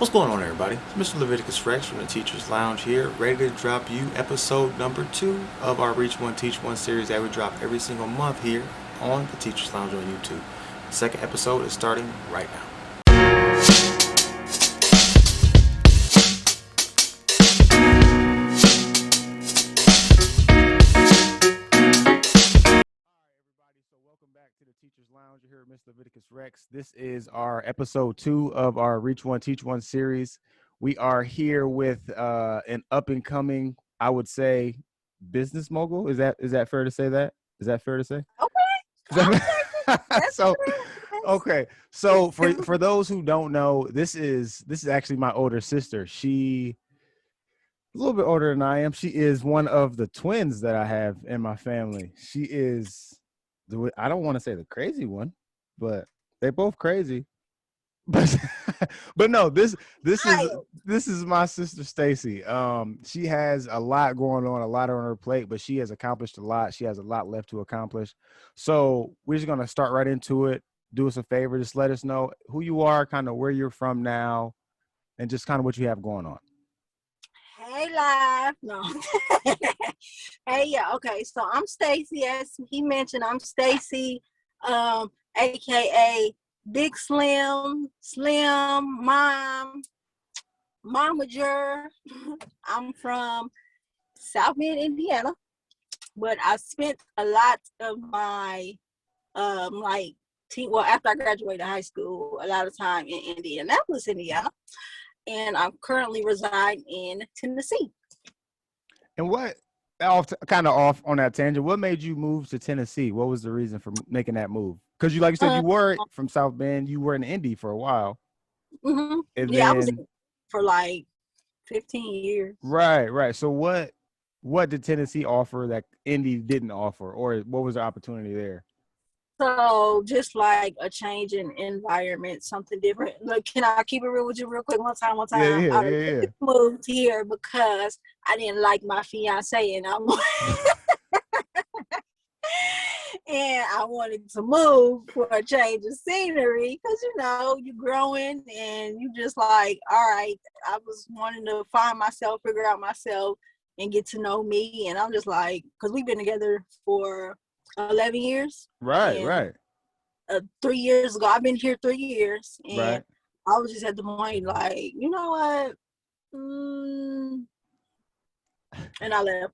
What's going on, everybody? It's Mr. Leviticus Rex from the Teacher's Lounge here, ready to drop you episode number 2 of our Reach One, Teach One series that we drop every single month here on the Teacher's Lounge on YouTube. The second episode is starting right now. So welcome back to the Teacher's Lounge. You're here with Mr. Leviticus Rex. This is our episode 2 of our Reach One, Teach One series. We are here with an up and coming, I would say, business mogul. Is that fair to say that? Is that fair to say? Okay. So okay. So for those who don't know, this is actually my older sister. She a little bit older than I am. She is one of the twins that I have in my family. She is I don't want to say the crazy one, but they're both crazy. But but no, this is my sister Stacy. She has a lot going on, a lot on her plate, but she has accomplished a lot. She has a lot left to accomplish. So we're just gonna start right into it. Do us a favor, just let us know who you are, kind of where you're from now, and just kind of what you have going on. Hey, live. No. Hey, yeah. Okay. So I'm Stacy. As he mentioned, I'm Stacy, aka Big Slim, Mom, Momager. I'm from South Bend, Indiana, but I spent a lot of my after I graduated high school, a lot of time in Indianapolis, Indiana. And I currently reside in Tennessee. And kind of off on that tangent, what made you move to Tennessee? What was the reason for making that move? Because you, like you said, you were from South Bend, you were in Indy for a while. Mm-hmm. Yeah, I was in for like 15 years. Right. So what did Tennessee offer that Indy didn't offer, or what was the opportunity there? So just like a change in environment, something different. Look, can I keep it real with you real quick? One time. Yeah. Moved here because I didn't like my fiance and and I wanted to move for a change of scenery because, you're growing and you just like, all right, I was wanting to find myself, figure out myself and get to know me. And I'm just like, because we've been together for 11 years. Right. 3 years ago, I've been here 3 years. And right. I was just at the point like, you know what? And I left.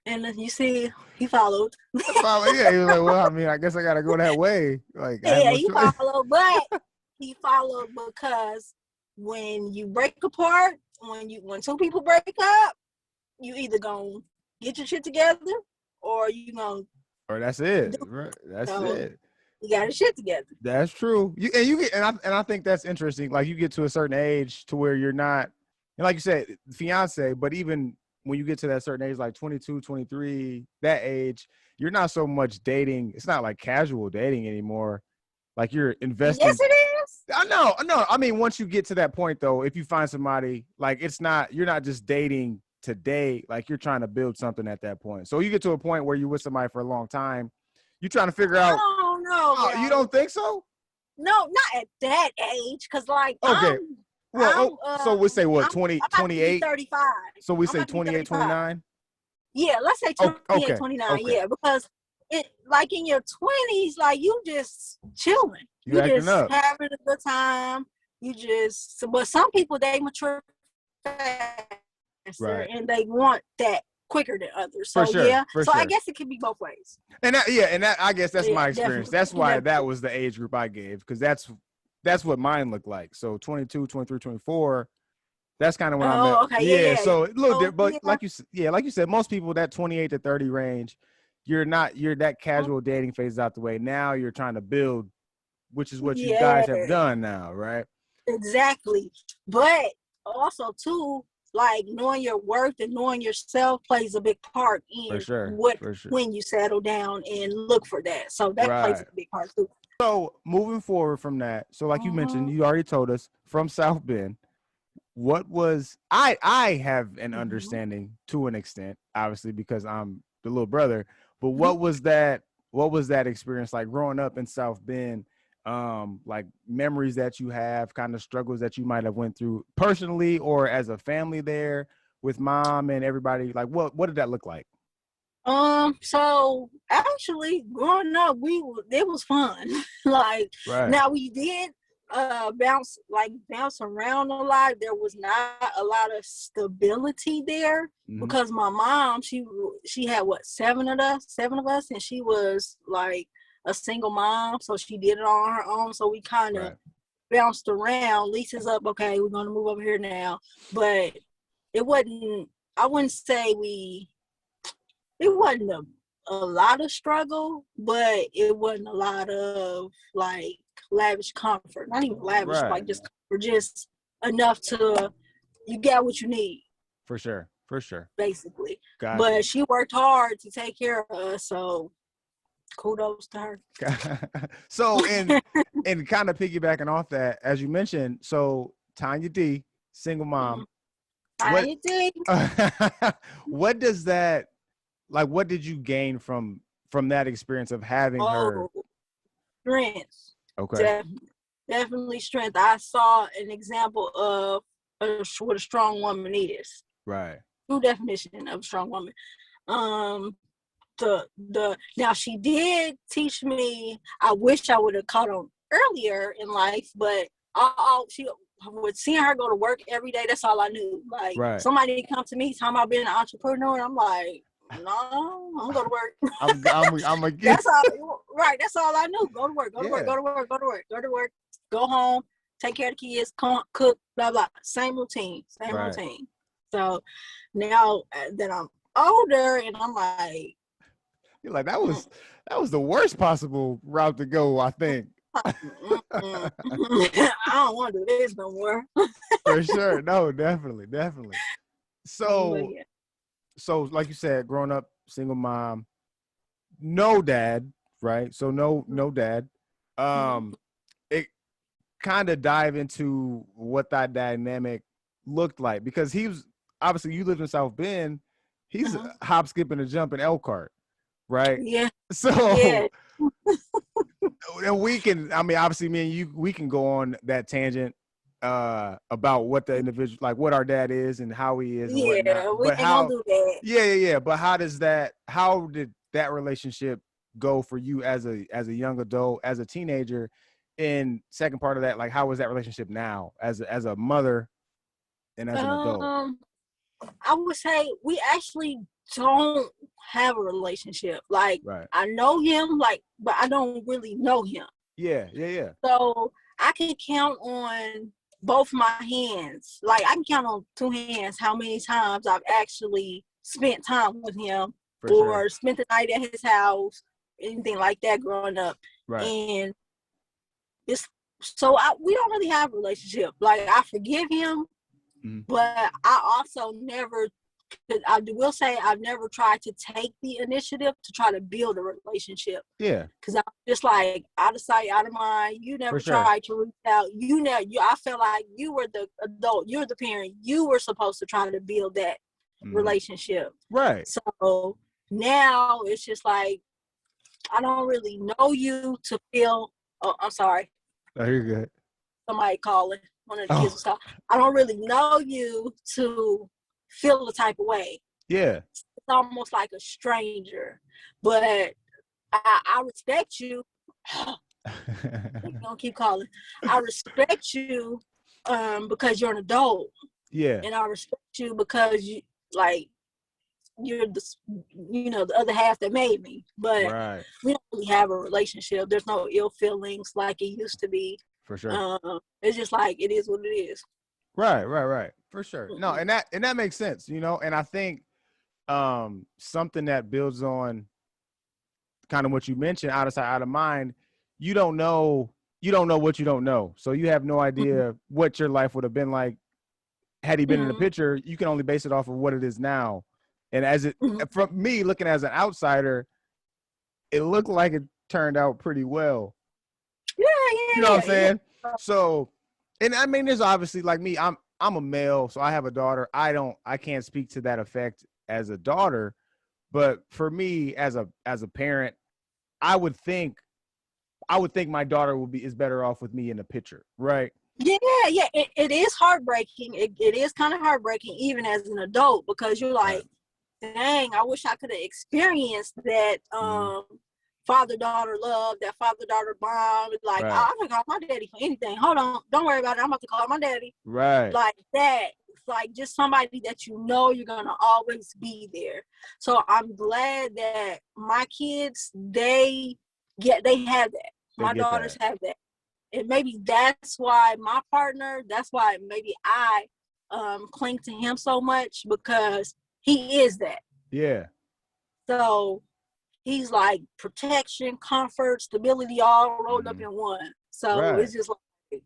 And you see, he followed. Yeah, he was like, well, I mean, I guess I got to go that way. Like, yeah, he followed, but he followed because when you break apart, when two people break up, you either gonna get your shit together or you gonna. Or that's it. Right. That's it. You got your shit together. That's true. I think that's interesting. Like you get to a certain age to where you're not, and like you said, fiance, but even when you get to that certain age, like 22, 23, that age, you're not so much dating. It's not like casual dating anymore. Like you're investing. Yes, it is. I know. I mean, once you get to that point, though, if you find somebody, like you're not just dating to date. Like you're trying to build something at that point. So you get to a point where you're with somebody for a long time. You're trying to figure out. Oh, no. Oh, you don't think so? No, not at that age. Because, like, okay. So we say what, 28? 35. So we say 28, 29? Yeah, let's say 28, 29. Okay. Yeah, because it like in your 20s, like you just chilling. You just up. Having a good time. But some people, they mature faster and they want that quicker than others. So I guess it can be both ways. And I guess that's my experience. That's why that was the age group I gave, because that's what mine looked like. So 22, 23, 24, that's kind of when I'm at. Okay, yeah. So a little different, but like you said, most people that 28 to 30 range, you're that casual dating phase is out the way. Now you're trying to build, which is what you guys have done now, right? Exactly. But also too, like knowing your worth and knowing yourself plays a big part in when you settle down and look for that. So that plays a big part too. So moving forward from that, so like you mentioned, you already told us from South Bend, what was I have an understanding to an extent, obviously, because I'm the little brother, but what was that experience like growing up in South Bend like memories that you have, kind of struggles that you might have went through personally or as a family there with mom and everybody? Like, what did that look like? So actually growing up, it was fun. Like Right. now we did bounce around a lot. There was not a lot of stability there Mm-hmm. because my mom, she had what, seven of us, and she was like a single mom, so she did it on her own. So we kind of Right. bounced around. Lisa's up, okay, we're gonna move over here now. But it wasn't, I wouldn't say it wasn't a lot of struggle, but it wasn't a lot of like lavish comfort. Not even lavish, Right. like just comfort, just enough to, you got what you need, For sure. For sure. basically. Gotcha. But she worked hard to take care of us, so kudos to her. So, and kind of piggybacking off that, as you mentioned, so Tanya D, single mom. What I did. what does that, like, what did you gain from that experience of having her? Oh, strength. Okay. Definitely strength. I saw an example of what a strong woman is. Right. True definition of a strong woman. The now she did teach me. I wish I would have caught on earlier in life, but she would seeing her go to work every day. That's all I knew. Like Right. somebody come to me talking about being an entrepreneur, and I'm like, no, I'm gonna go to work. I'm a kid. That's all. Right. That's all I knew. Go to work. Go to work. Go to work. Go to work. Go to work. Go home. Take care of the kids. Cook. Blah blah. Same routine. Same Right. routine. So now that I'm older, and I'm like, You're like, that was the worst possible route to go, I think. I don't want to do this no more. For sure. No, definitely. So, Yeah. so like you said, growing up, single mom, no dad, right? So no dad. It kind of dive into what that dynamic looked like, because he was, obviously you lived in South Bend. He's hop, skip, and a jump in Elkhart, right? Yeah. So Yeah. and we can, I mean, obviously me and you, we can go on that tangent about what the individual, like what our dad is and how he is and whatnot. Yeah. We But ain't gonna do that. yeah. But how did that relationship go for you as a young adult, as a teenager? And second part of that, like, how was that relationship now as a mother and as an adult? I would say we actually don't have a relationship. Like Right. I know him, like, but I don't really know him. Yeah. So I can count on both my hands. Like I can count on two hands how many times I've actually spent time with him or spent the night at his house, anything like that growing up. Right. And it's so we don't really have a relationship. Like I forgive him, but I also never, I will say I've never tried to take the initiative to try to build a relationship. Yeah. Because I'm just like, out of sight, out of mind. You never tried to reach out. I felt like you were the adult. You're the parent. You were supposed to try to build that relationship. Right. So now it's just like, I don't really know you to feel, oh, I'm sorry. Oh, you're good. Somebody calling. One of the kids was calling. I don't really know you to feel the type of way. Yeah. It's almost like a stranger. But I respect you. You don't keep calling. I respect you because you're an adult. Yeah. And I respect you because you're the other half that made me. But we don't really have a relationship. There's no ill feelings like it used to be. For sure. It's just like it is what it is. Right. For sure. No, and that makes sense, and I think something that builds on kind of what you mentioned, out of sight, out of mind. You don't know what you don't know. So you have no idea what your life would have been like had he been in the picture. You can only base it off of what it is now. And as it, from me looking as an outsider, it looked like it turned out pretty well. Yeah. You know what I'm saying? So, and I mean, there's obviously, like me, I'm a male, so I have a daughter. I can't speak to that effect as a daughter, but for me as a parent, I would think I would think my daughter is better off with me in the picture, right? Yeah, it is heartbreaking. It is kind of heartbreaking even as an adult, because you're like, dang, I wish I could have experienced that father-daughter love, that father-daughter bond. Like, Right. I can call my daddy for anything. Hold on, don't worry about it. I'm about to call my daddy. Right. Like that. It's like just somebody that you know you're gonna always be there. So I'm glad that my kids, they have that. They My get daughters that. have that. And maybe that's why my partner, that's why maybe I cling to him so much, because he is that. Yeah. So he's like protection, comfort, stability, all rolled up in one. So Right. it's just like,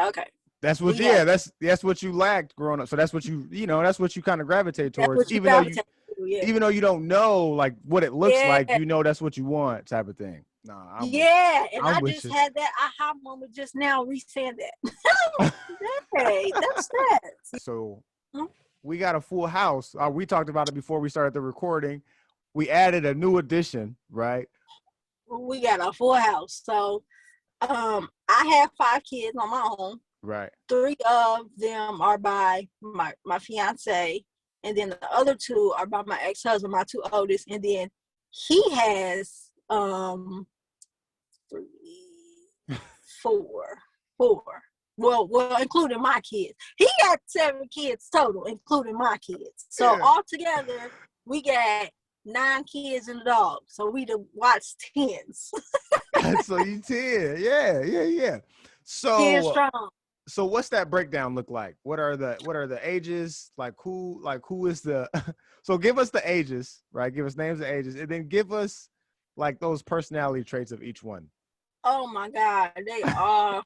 okay. That's what, that's what you lacked growing up. So that's what that's what you kind of gravitate That's towards, what you gravitate to, yeah. even though you don't know like what it looks like, that's what you want, type of thing. Nah, and I with just you. had that aha moment just now, re-saying that. Hey, that's that. So we got a full house. We talked about it before we started the recording. We added a new addition, right? We got a full house. So I have 5 kids on my own. Right. 3 of them are by my fiance, and then the other 2 are by my ex-husband, my 2 oldest, and then he has 3, 4. Well, including my kids. He got 7 kids total, including my kids. So altogether, we got 9 kids and a dog. So we done watched 10s. So you 10. Yeah. 10 strong. So what's that breakdown look like? What are the ages? Like who is the so give us the ages, right? Give us names and ages, and then give us like those personality traits of each one. Oh my God, they are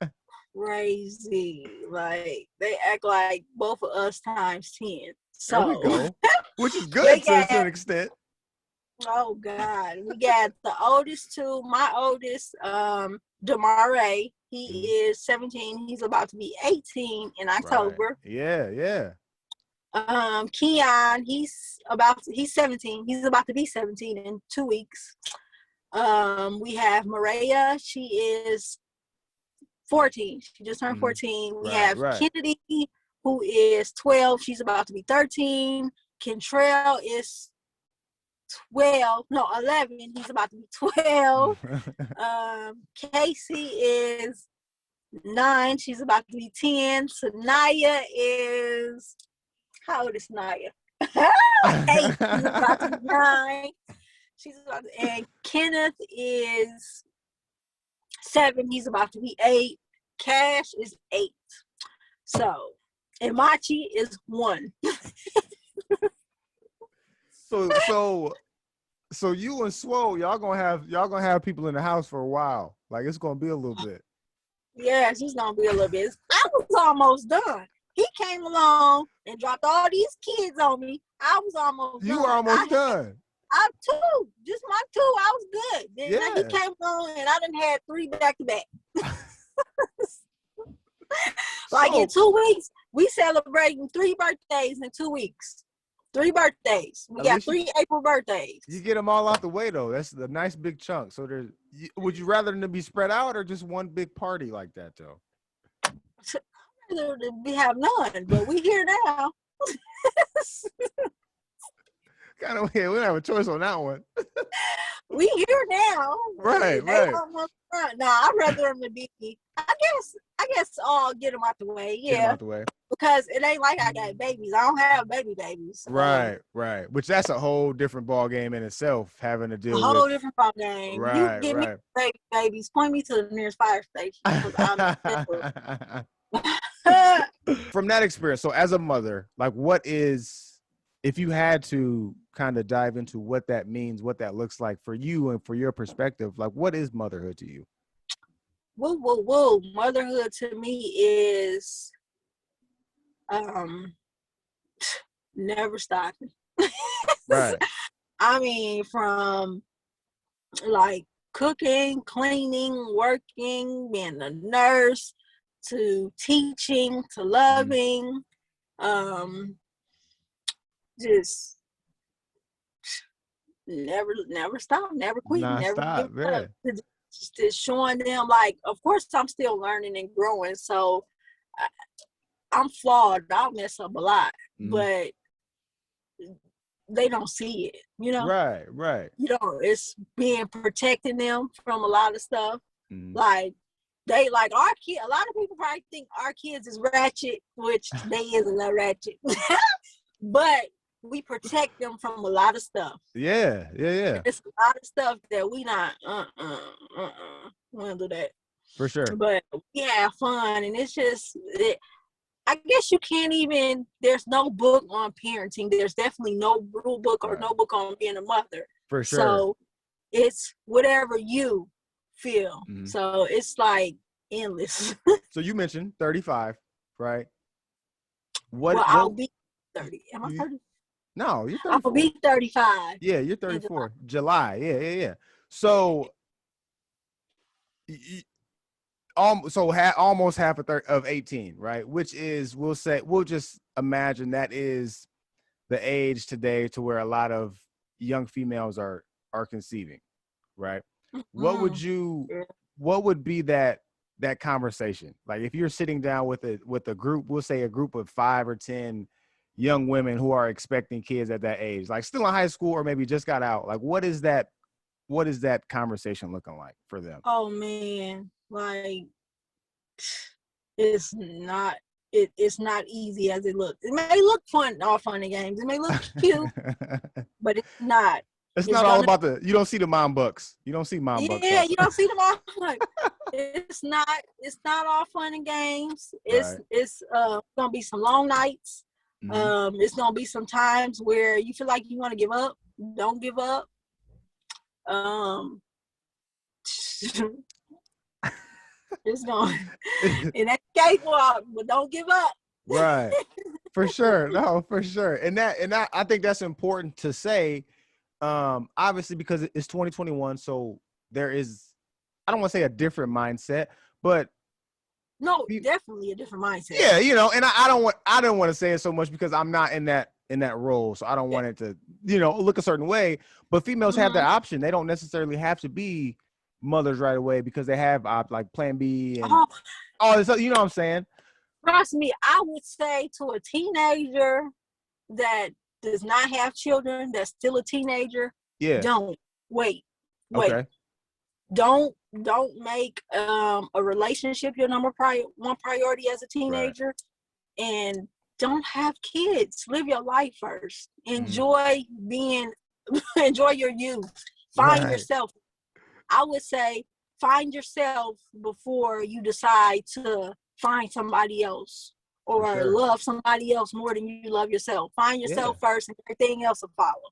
crazy. Like they act like both of us times 10. So there we go. Which is good to an extent. Oh God. We got the oldest 2, my oldest, Demare. He is 17. He's about to be 18 in October. Right. Yeah. Keon, he's 17. He's about to be 17 in 2 weeks. We have Maria, she is 14. She just turned 14. We have Kennedy, who is 12. She's about to be 13. Kentrell is 11. He's about to be 12. Casey is 9. She's about to be 10. Sanaya is, how old is Sanaya? 8. She's about to be 9. And Kenneth is 7. He's about to be 8. Cash is 8. So, and Machi is 1. So you and Swoe, y'all gonna have people in the house for a while. Like it's gonna be a little bit. Yeah, it's just gonna be a little bit. I was almost done. He came along and dropped all these kids on me. I was almost done. You were almost done. I 2, just my 2. I was good. Then he came along and I done had 3 back to back. Like in 2 weeks, we celebrating 3 birthdays in 2 weeks. 3 birthdays. We got 3 April birthdays. You get them all out the way though. That's the nice big chunk. So would you rather them to be spread out or just one big party like that though? I'd rather we have none, but we here now. Kind of weird. We don't have a choice on that one. We here now. Right. Nah, I'd rather them to be. I guess I'll get them out the way. Yeah. Get them out the way. Because it ain't like I got babies. I don't have babies. Right. Which that's a whole different ball game in itself, having to deal with. A whole different ball game. Right. You give me babies. Point me to the nearest fire station. From that experience, so as a mother, like if you had to kind of dive into what that means, what that looks like for you and for your perspective, like what is motherhood to you? Whoa. Motherhood to me is never stopping. Right. I mean, from like cooking, cleaning, working, being a nurse, to teaching, to loving, just never stop, never quit, never give up. just showing them, like, of course I'm still learning and growing, so I'm flawed. I'll mess up a lot, but they don't see it, you know? Right. You know, it's being protecting them from a lot of stuff. Like, they, like, our kid, a lot of people probably think our kids is ratchet, which they isn't that ratchet. But we protect them from a lot of stuff. Yeah. It's a lot of stuff that we not, we don't do that. For sure. But we have fun, and it's just, I guess you can't even, there's no book on parenting. There's definitely no rule book or no book on being a mother. For sure. So it's whatever you feel. So it's like endless. So you mentioned 35, right? I'll be 30. Am I 30? No, you're 34. I'll be 35. Yeah, you're 34. July. Yeah. So almost half of 18, right? Which is, we'll just imagine that is the age today to where a lot of young females are conceiving, right? What would be that conversation? Like, if you're sitting down with a group, we'll say a group of 5 or 10 young women who are expecting kids at that age, like still in high school or maybe just got out, like what is that conversation looking like for them? Oh man, like, it's not easy as it looks. It may look fun, all fun and games. It may look cute, but it's not. It's not all about you don't see the mom bucks. You don't see mom bucks. Yeah, you don't see the mom bucks. It's not all fun and games. It's gonna be some long nights. It's gonna be some times where you feel like you want to give up. Don't give up. It's going in that cakewalk, but don't give up. Right. For sure. No, for sure. And that I think that's important to say. Obviously, because it's 2021, so there is, I don't want to say a different mindset, but no, definitely a different mindset. Yeah, and I don't want to say it so much because I'm not in that role, so I don't want it to, look a certain way. But females have that option. They don't necessarily have to be mothers right away because they have like Plan B and all this. You know what I'm saying? Trust me, I would say to a teenager that does not have children, that's still a teenager, don't wait. Okay. Don't make a relationship your one priority as a teenager, and don't have kids. Live your life first. Enjoy enjoy your youth. Find yourself. I would say find yourself before you decide to find somebody else or love somebody else more than you love yourself. Find yourself first, and everything else will follow.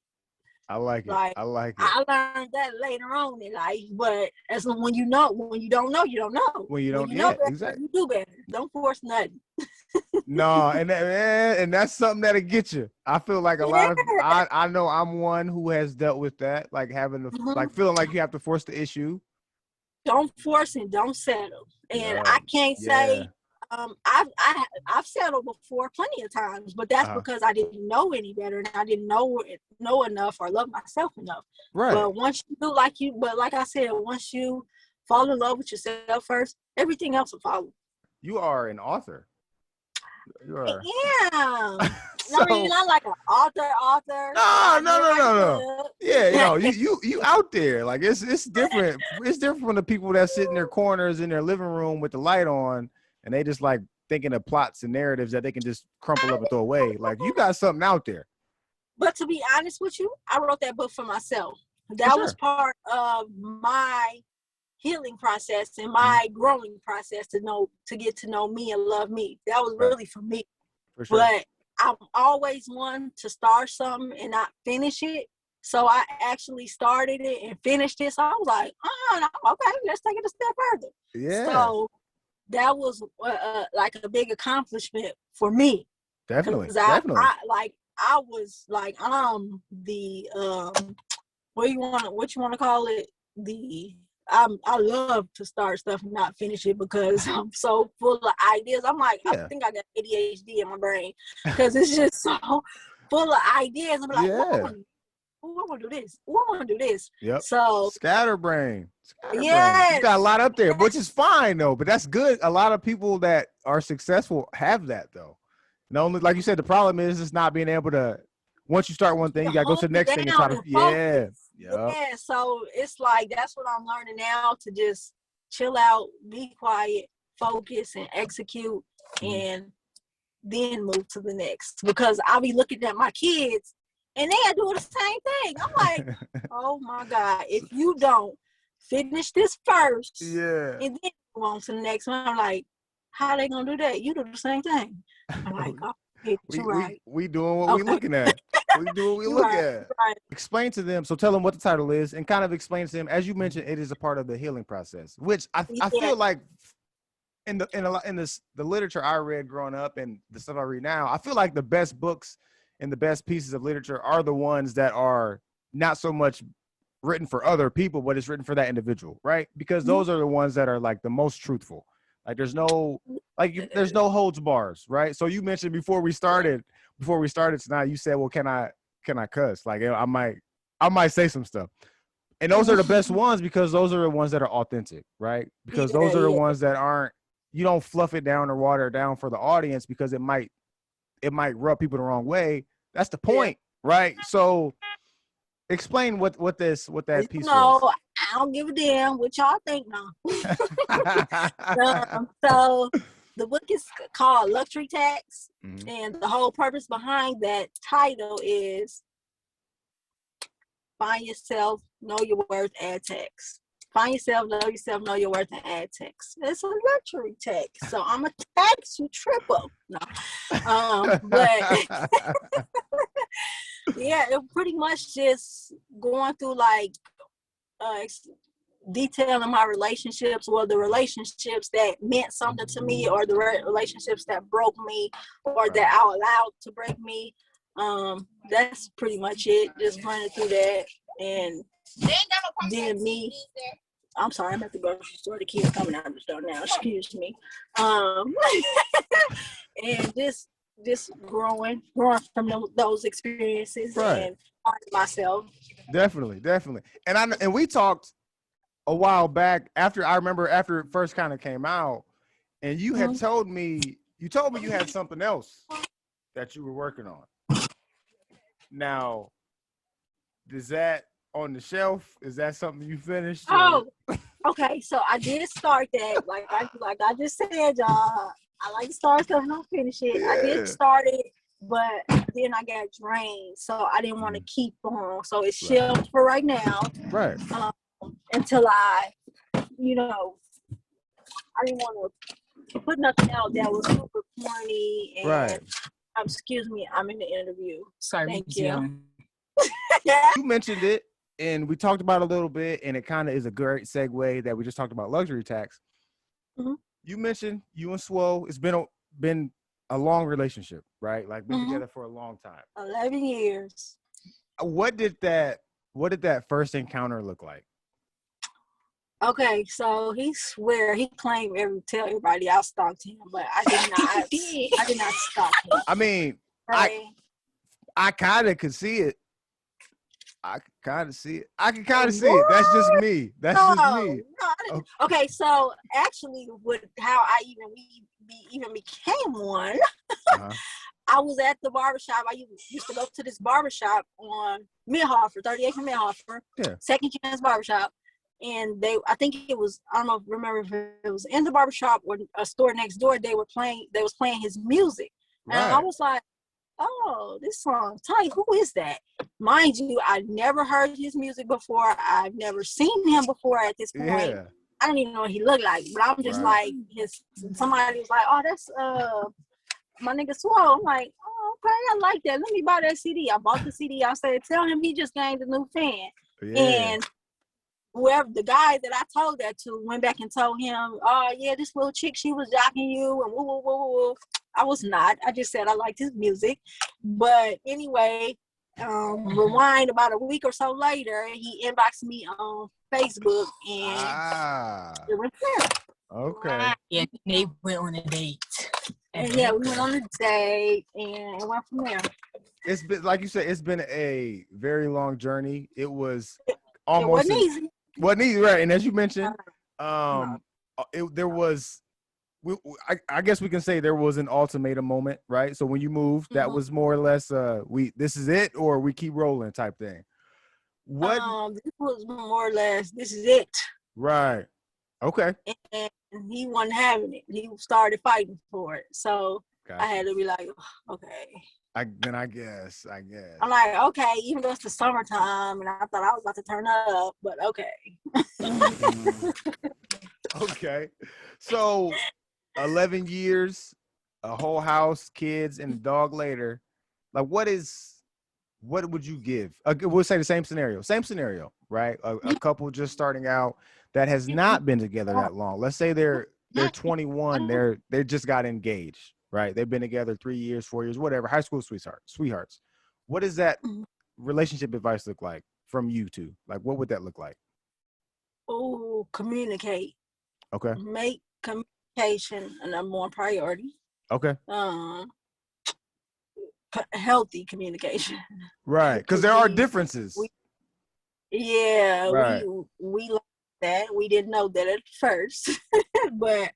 I like it. I learned that later on in life, but when you don't know, you don't know. When you don't, know better, exactly. You do better. Don't force nothing. No, and that's something that'll get you. I feel like a lot of I know I'm one who has dealt with that, like having like feeling like you have to force the issue. Don't force it. Don't settle. And I can't say. I've settled before plenty of times, but that's because I didn't know any better and I didn't know enough or love myself enough. Right. But once you do like I said, once you fall in love with yourself first, everything else will follow. You are an author. You are. Yeah. So, I mean, not like an author. No. Yeah, you out there. Like it's different. It's different from the people that sit in their corners in their living room with the light on. And they just like thinking of plots and narratives that they can just crumple up and throw away. Like you got something out there. But to be honest with you, I wrote that book for myself. That was part of my healing process and my growing process to get to know me and love me. That was really for me. For sure. But I'm always one to start something and not finish it. So I actually started it and finished it. So I was like, okay, let's take it a step further. Yeah. So that was like a big accomplishment for me. Definitely. I was like, the what you want to call it? I love to start stuff and not finish it because I'm so full of ideas. I'm like, I think I got ADHD in my brain because it's just so full of ideas. I'm like, oh, I want to do this. Oh, I want to do this. Yep. So Scatterbrain. Scatterbrain. yes, You got a lot up there, which is fine though. But that's good. A lot of people that are successful have that though. And only, like you said, the problem is just not being able to. Once you start one thing, you gotta go to the next thing and try to. Yeah. Yep. Yeah. So it's like that's what I'm learning now, to just chill out, be quiet, focus, and execute, and then move to the next. Because I'll be looking at my kids and they are doing the same thing. I'm like, oh my God, if you don't finish this first, Yeah. and then move on to the next one, I'm like, how they gonna do that? You do the same thing. I'm like, oh, you're right. We doing what we looking at. We do what we look at. Right. Explain to them. So tell them what the title is, and kind of explain to them, as you mentioned, it is a part of the healing process, which I feel like in the literature I read growing up and the stuff I read now, I feel like the best books and the best pieces of literature are the ones that are not so much written for other people, but it's written for that individual, right? Because those are the ones that are like the most truthful. Like there's no holds bars, right? So you mentioned before we started tonight, you said, well, can I cuss? Like I might say some stuff. And those are the best ones because those are the ones that are authentic, right? Because those are the ones that aren't, you don't fluff it down or water it down for the audience because it might rub people the wrong way. That's the point, right? So explain what that piece was. I don't give a damn what y'all think now. So the book is called Luxury Tax, and the whole purpose behind that title is find yourself, know your worth, add tax. Find yourself, know your worth, and add tax. It's a luxury tax, so I'm a tax you triple. No, but yeah, it pretty much just going through like detailing my relationships, or the relationships that meant something to me, or the relationships that broke me, or that I allowed to break me. That's pretty much it. Just running through that, and then me. I'm sorry, I'm at the grocery store. The kids coming out of the store now. Excuse me. And just growing from those experiences, and finding myself. Definitely. And we talked a while back after it first kind of came out, and you had told me you had something else that you were working on. Now, is that on the shelf? Is that something you finished? Oh, okay. So I did start that. Like I just said, y'all, I like to start stuff and don't finish it. Yeah. I did start it, but then I got drained, so I didn't want to keep on. So it's shelved for right now. Right. Until I didn't want to put nothing out that was super corny. And excuse me, I'm in the interview. Sorry, thank you. You mentioned it, and we talked about it a little bit, and it kind of is a great segue that we just talked about luxury tax. You mentioned you and Swoe. It's been a long relationship, right? Like been together for a long time. 11 years. What did that first encounter look like? Okay, so he claimed tell everybody I stalked him, but I did not. I did not stalk him. I mean, I kind of could see it. I can kind of see it. That's just me. No, okay, so actually, how I even became one, I was at the barbershop. I used to go to this barbershop on Midhoffer, 38th and Midhoffer, Second Chance Barbershop. And I think it was, I don't know, remember if it was in the barbershop or a store next door, they was playing his music. And I was like, oh, this song tight. Who is that? Mind you, I never heard his music before. I've never seen him before at this point. Yeah. I don't even know what he looked like, but I'm just like, somebody was like, oh, that's my nigga Swoe. I'm like, oh, okay, I like that. Let me buy that CD. I bought the CD. I said, tell him he just gained a new fan. Yeah. And whoever the guy that I told that to went back and told him, oh yeah, this little chick, she was jocking you and woo woo woo woo. I was not. I just said I liked his music. But anyway, rewind about a week or so later, he inboxed me on Facebook and it went there. Okay. Yeah, they went on a date. And we went on a date and it went from there. It's been, like you said, it's been a very long journey. It was It almost wasn't easy. wasn't easy, right? And as you mentioned, No. there was. I guess we can say there was an ultimatum moment, right? So when you moved, that was more or less this is it, or we keep rolling type thing. What? This was more or less, this is it. Right. Okay. And he wasn't having it. He started fighting for it. So I Gotcha. had to be like, okay. I guess. I'm like, okay, even though it's the summertime and I thought I was about to turn up, but okay. Okay. So 11 years, a whole house, kids, and a dog later. Like, what would you give? We'll say the same scenario, right? A couple just starting out that has not been together that long. Let's say they're 21, they just got engaged, right? They've been together 3 years, 4 years, whatever. High school sweethearts. What does that relationship advice look like from you two? Like, what would that look like? Oh, communicate. Okay. Make communication a number one priority. Okay. Healthy communication. Right, because there are differences. Right. we like that. We didn't know that at first, but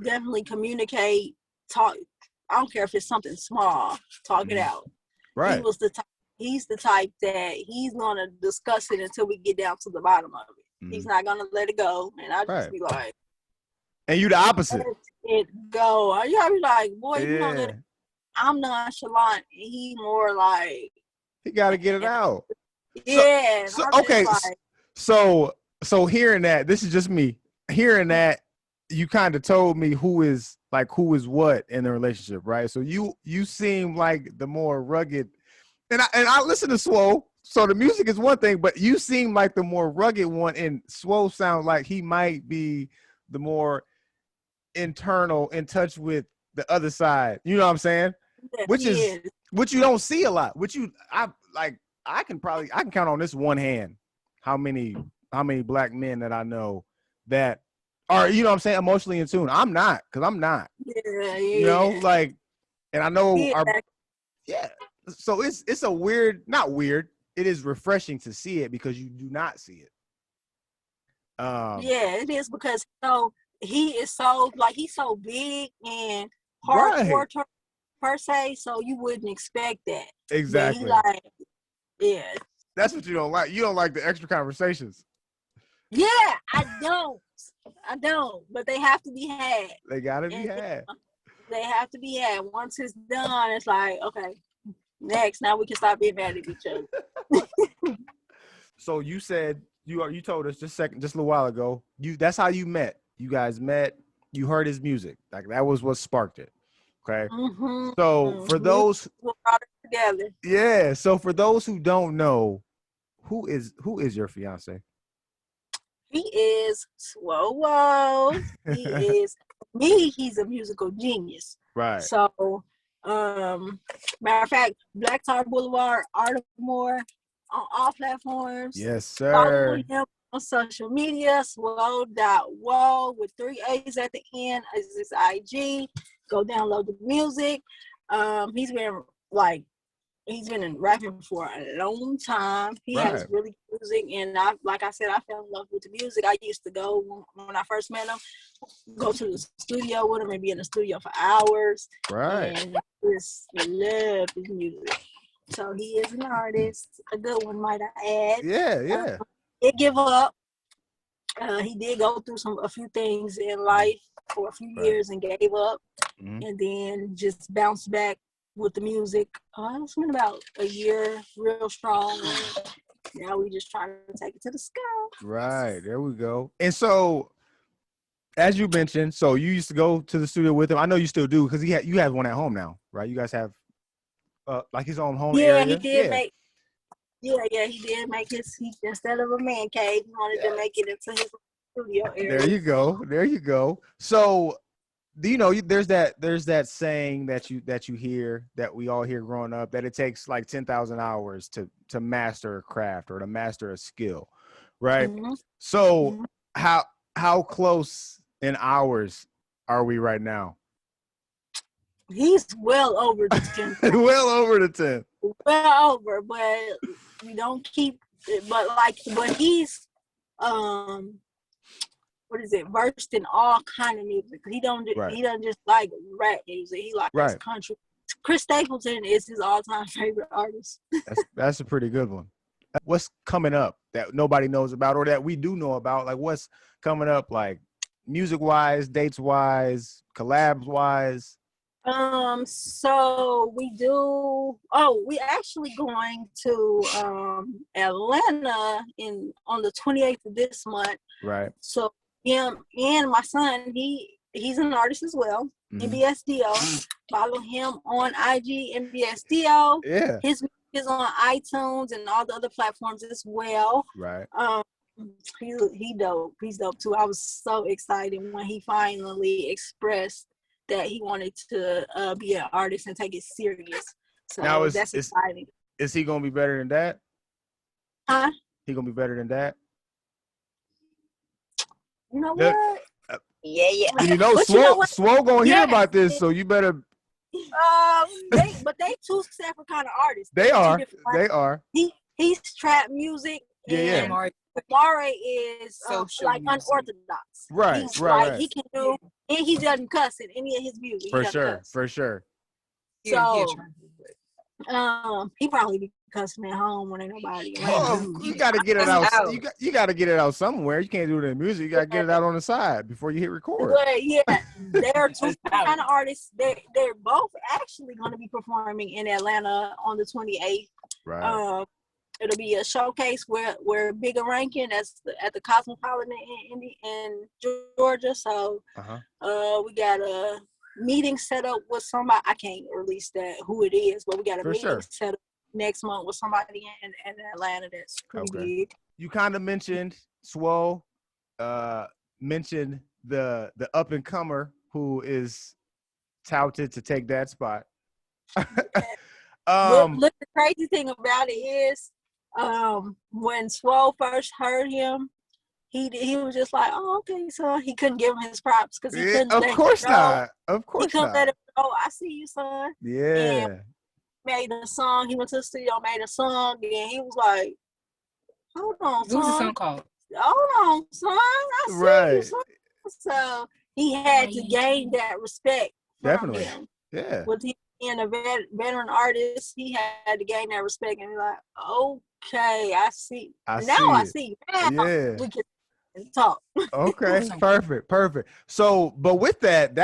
definitely communicate. Talk. I don't care if it's something small. Talk it out. Right. He's the type that he's gonna discuss it until we get down to the bottom of it. He's not gonna let it go, and I just be like, and you the opposite. Let it go. You gotta be like, boy, you know that I'm nonchalant. He more like he gotta get it out. Yeah. So okay. Like, so hearing that, this is just me hearing that. You kind of told me who is what in the relationship, right? So you seem like the more rugged, and I listen to Swoe. So the music is one thing, but you seem like the more rugged one, and Swoe sounds like he might be the more internal, in touch with the other side. You know what I'm saying? Yeah, which you don't see a lot. I can count on this one hand how many black men that I know that are, you know what I'm saying, emotionally in tune. I'm not, because I'm not. Yeah. You know, like, and I know so it's a weird, not weird. It is refreshing to see it because you do not see it. Yeah, it is, because he is so, like, he's so big and hardcore per se, so you wouldn't expect that. Exactly. Yeah. That's what you don't like. You don't like the extra conversations. Yeah, I don't, but they have to be had. They gotta be had. They have to be had. Once it's done, it's like, okay, next. Now we can stop being mad at each other. So you said you told us just a little while ago. That's how you met. You guys met. You heard his music. Like, that was what sparked it. Okay. So for those we brought it together. Yeah. So for those who don't know, who is your fiance? He is Swoe. He is me. He's a musical genius. Right. So, matter of fact, Black Tar Blvd, Artimore, on all platforms. Yes, sir. Follow him on social media. Swoe.woe with 3 A's at the end is his IG. Go download the music. He's been rapping for a long time. He has really good music, and like I said, I fell in love with the music. I used to go, when I first met him, go to the studio with him and be in the studio for hours. Right. And just love his music. So he is an artist, a good one, might I add. Yeah. He did give up. He did go through a few things in life for a few years and gave up, and then just bounced back with the music. It's been about a year, real strong. Now we just trying to take it to the sky. Right, there we go. And so, as you mentioned, so you used to go to the studio with him. I know you still do, because you have one at home now, right? You guys have like his own home area. He did make. Yeah, he did make instead of a man cave, he wanted to make it into his studio area. There you go. So, you know, there's that saying that you hear, that we all hear growing up, that it takes like 10,000 hours to master a craft or to master a skill, right? So how close in hours are we right now? He's well over the 10. Well over the 10. Well over, but we don't keep. But he's what is it? Versed in all kind of music. He don't just like rap music. He likes country. Chris Stapleton is his all-time favorite artist. That's a pretty good one. What's coming up that nobody knows about, or that we do know about? Like, what's coming up, like music-wise, dates-wise, collabs-wise? So we actually going to Atlanta on the 28th of this month. Right. So him and my son, he's an artist as well. NBSDO. Follow him on IG, NBSDO. Yeah. His music is on iTunes and all the other platforms as well. Right. He dope. He's dope too. I was so excited when he finally expressed that he wanted to be an artist and take it serious. So now that's exciting. Is he gonna be better than that? Huh? He gonna be better than that? You know what? Yeah. You know, Swoe gonna hear about this, so you better. But they two separate kind of artists. They are. He's trap music. Yeah. Mare is like unorthodox. Right. He can do, and he doesn't cuss in any of his music. For sure. So, he probably be cussing at home when ain't nobody. You got to get it out. You got to get it out somewhere. You can't do it in music. You got to get it out on the side before you hit record. But yeah, they're two kind of artists. They're both actually going to be performing in Atlanta on the 28th. Right. It'll be a showcase where Bigger Rankin at the Cosmopolitan in Georgia. So we got a meeting set up with somebody. I can't release who it is, but we got a meeting set up next month with somebody in Atlanta that's pretty big. You kind of mentioned Swoe, mentioned the up and comer who is touted to take that spot. Look, the crazy thing about it is, when Swoe first heard him, he was just like, "Oh, okay." So he couldn't give him his props because he couldn't. Of course not. Of course he couldn't not. let him know. I see you, son. Yeah. And made a song. He went to the studio, made a song, and he was like, "Hold on, son. What's the song called? Hold on, son. I see you, son." So he had to gain that respect from him. Yeah. With him being a veteran artist, he had to gain that respect and be like, "Okay, I see. I see. Now we can talk." Okay, perfect. So, but with that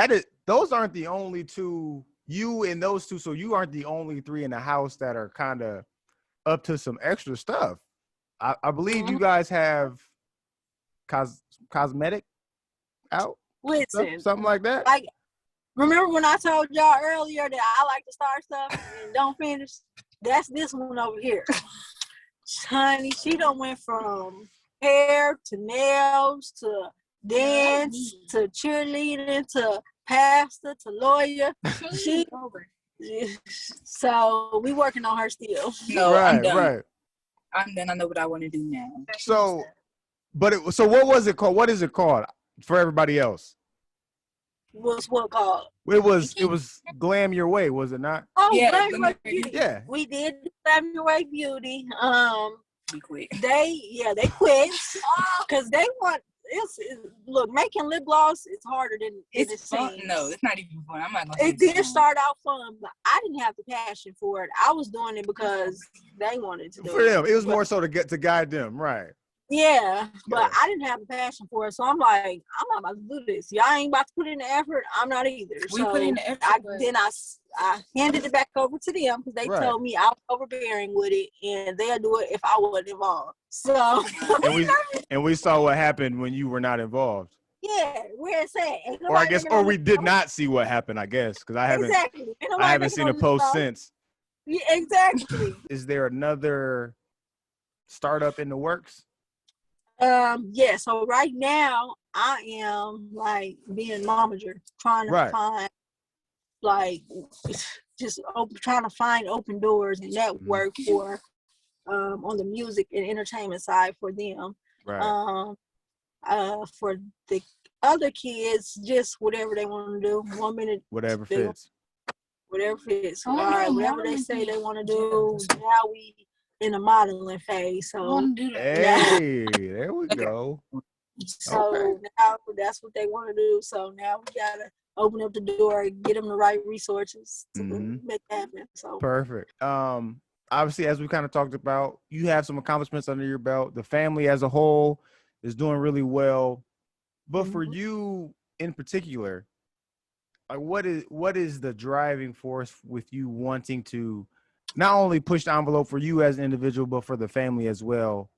those aren't the only two. You and those two, so you aren't the only three in the house that are kind of up to some extra stuff. I believe you guys have cosmetic out. Listen, something like that. Like, remember when I told y'all earlier that I like to start stuff and don't finish? That's this one over here. Honey, she done went from hair to nails to dance to cheerleading to pastor to lawyer. So we working on her still. No, I'm done. Right. I'm done. I know what I want to do now. So what was it called? What is it called for everybody else? What's what called? It was Glam Your Way, was it not? Oh, yeah, Glam Your Way Beauty. Yeah. We did Glam Your Way Beauty. We quit. They quit because they want. Look, making lip gloss is harder than it seems. No, it's not even fun. I'm not gonna. It did start out fun, but I didn't have the passion for it. I was doing it because they wanted to do it. For them, it was more so to guide them, right? Yeah, but I didn't have the passion for it, so I'm like, I'm not about to do this. Y'all ain't about to put in the effort. I'm not either. We put in the effort. I handed it back over to them because they told me I was overbearing with it, and they'll do it if I wasn't involved. So and we saw what happened when you were not involved. Yeah, where it's at. Or we did not see what happened. I guess because I haven't seen a post since. Yeah, exactly. Is there another startup in the works? Yeah, so right now I am like being mamager, trying to find like trying to find open doors and network for on the music and entertainment side for them. Right. For the other kids, just whatever they want to do. 1 minute, whatever fits. Whatever fits. I All wanna right, do whatever they modeling say they things. want to do. Now we in the modeling phase. I So want to do that. Hey, there we Okay. go. so now that's what they want to do. So now we gotta open up the door, get them the right resources to make it happen. So Perfect. Obviously, as we kind of talked about, you have some accomplishments under your belt. The family as a whole is doing really well. But for you in particular, like what is the driving force with you wanting to not only push the envelope for you as an individual, but for the family as well,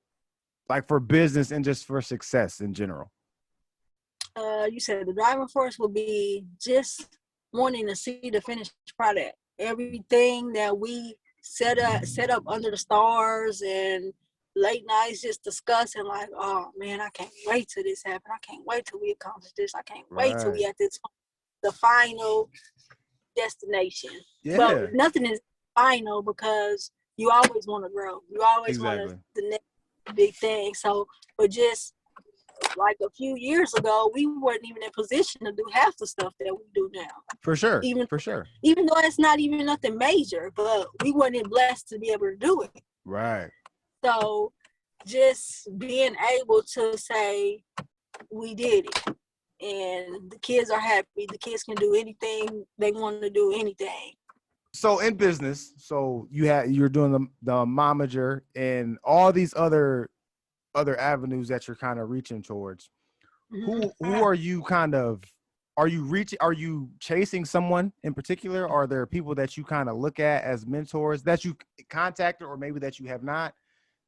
like for business and just for success in general? you said the driving force would be just wanting to see the finished product. Everything that we set up under the stars and late nights just discussing like, oh man, I can't wait till this happen. I can't wait till we accomplish this. I can't wait till we at this the final destination. Yeah. But nothing is final because you always want to grow. You always want the next big thing. So, but just like a few years ago, we weren't even in position to do half the stuff that we do now. For sure. Even though it's not even nothing major, but we weren't blessed to be able to do it. Right. So just being able to say we did it and the kids are happy. The kids can do anything they want to do, anything. So in business, so you're doing the momager and all these other avenues that you're kind of reaching towards. Who are you are you chasing someone in particular? Are there people that you kind of look at as mentors that you contacted or maybe that you have not,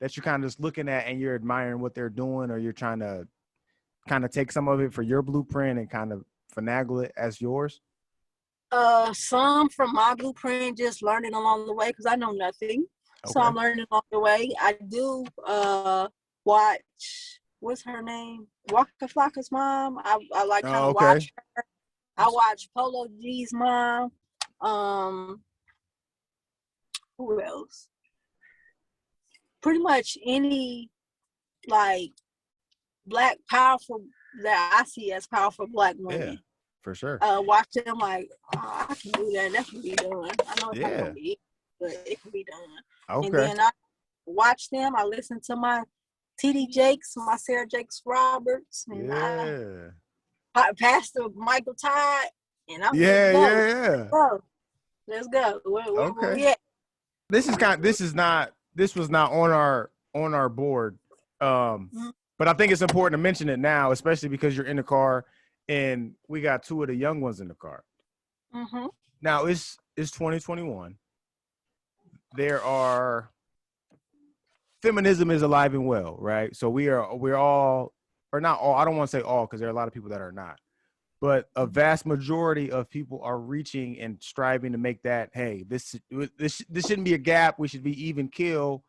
that you're kind of just looking at and you're admiring what they're doing, or you're trying to kind of take some of it for your blueprint and kind of finagle it as yours? Some from my blueprint, just learning along the way because I know nothing. Okay. So I'm learning along the way. I do watch, what's her name? Waka Flocka's mom. I like kind of watch her. I watch Polo G's mom. Who else? Pretty much any like black powerful that I see as powerful black women. Yeah, for sure. Watch them like, oh, I can do that. That can be done. I know it's not gonna be, but it can be done. Okay. And then I watch them. I listen to my TD Jakes, my Sarah Jakes Roberts, and Pastor Michael Todd, and I'm Let's go. Where we at? This was not on our board. But I think it's important to mention it now, especially because you're in the car and we got two of the young ones in the car. Now it's 2021. Feminism is alive and well, right? So we're all, or not all, I don't want to say all because there are a lot of people that are not, but a vast majority of people are reaching and striving to make that, hey, this shouldn't be a gap. We should be even kill.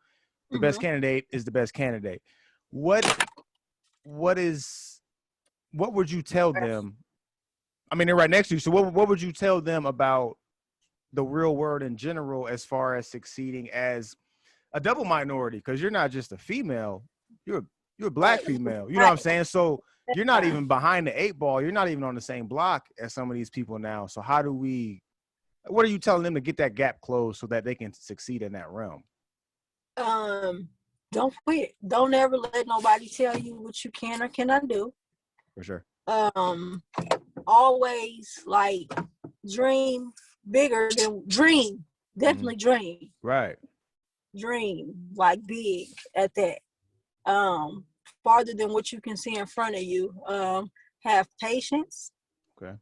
The best candidate is the best candidate. What would you tell them? I mean, they're right next to you. So what would you tell them about the real world in general as far as succeeding as a double minority? Because you're not just a female, you're a black female. You know what I'm saying? So you're not even behind the 8 ball. You're not even on the same block as some of these people now. So what are you telling them to get that gap closed so that they can succeed in that realm? Don't quit. Don't ever let nobody tell you what you can or cannot do. For sure. Always like dream bigger than dream. Definitely dream. Right. Dream like big at that. Farther than what you can see in front of you. Have patience. Okay.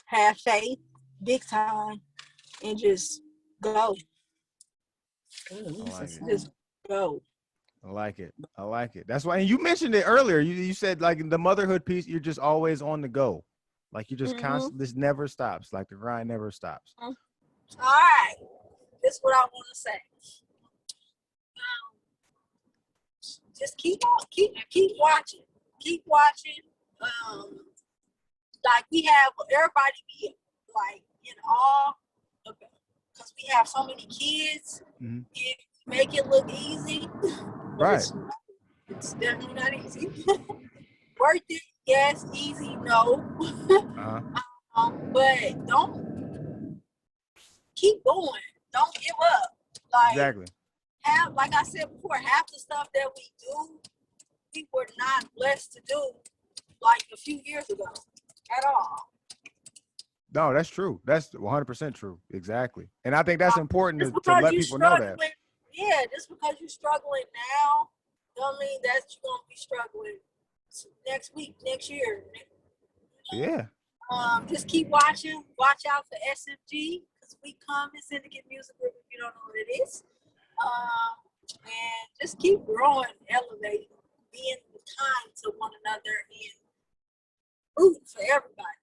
Have faith, big time, and just go. Just go. I like it. That's why, and you mentioned it earlier. You said like the motherhood piece, you're just always on the go. Like you just constant, this never stops. Like the grind never stops. All right. This is what I want to say. Just keep watching. Keep watching. Like we have everybody be like in awe because we have so many kids. It make it look easy. Right. It's definitely not easy. Worth it, yes. Easy, no. But don't keep going. Don't give up. Like, Exactly. like I said before, half the stuff that we do, we were not blessed to do like a few years ago at all. No, that's true. That's 100% true. Exactly. And I think that's important to because let you people know that. Yeah, just because you're struggling now, don't mean that you're going to be struggling next week, next year. Yeah. Just keep watching. Watch out for SMG, because we come in Syndicate Music Group if you don't know what it is. And just keep growing, elevating, being kind to one another, and rooting for everybody.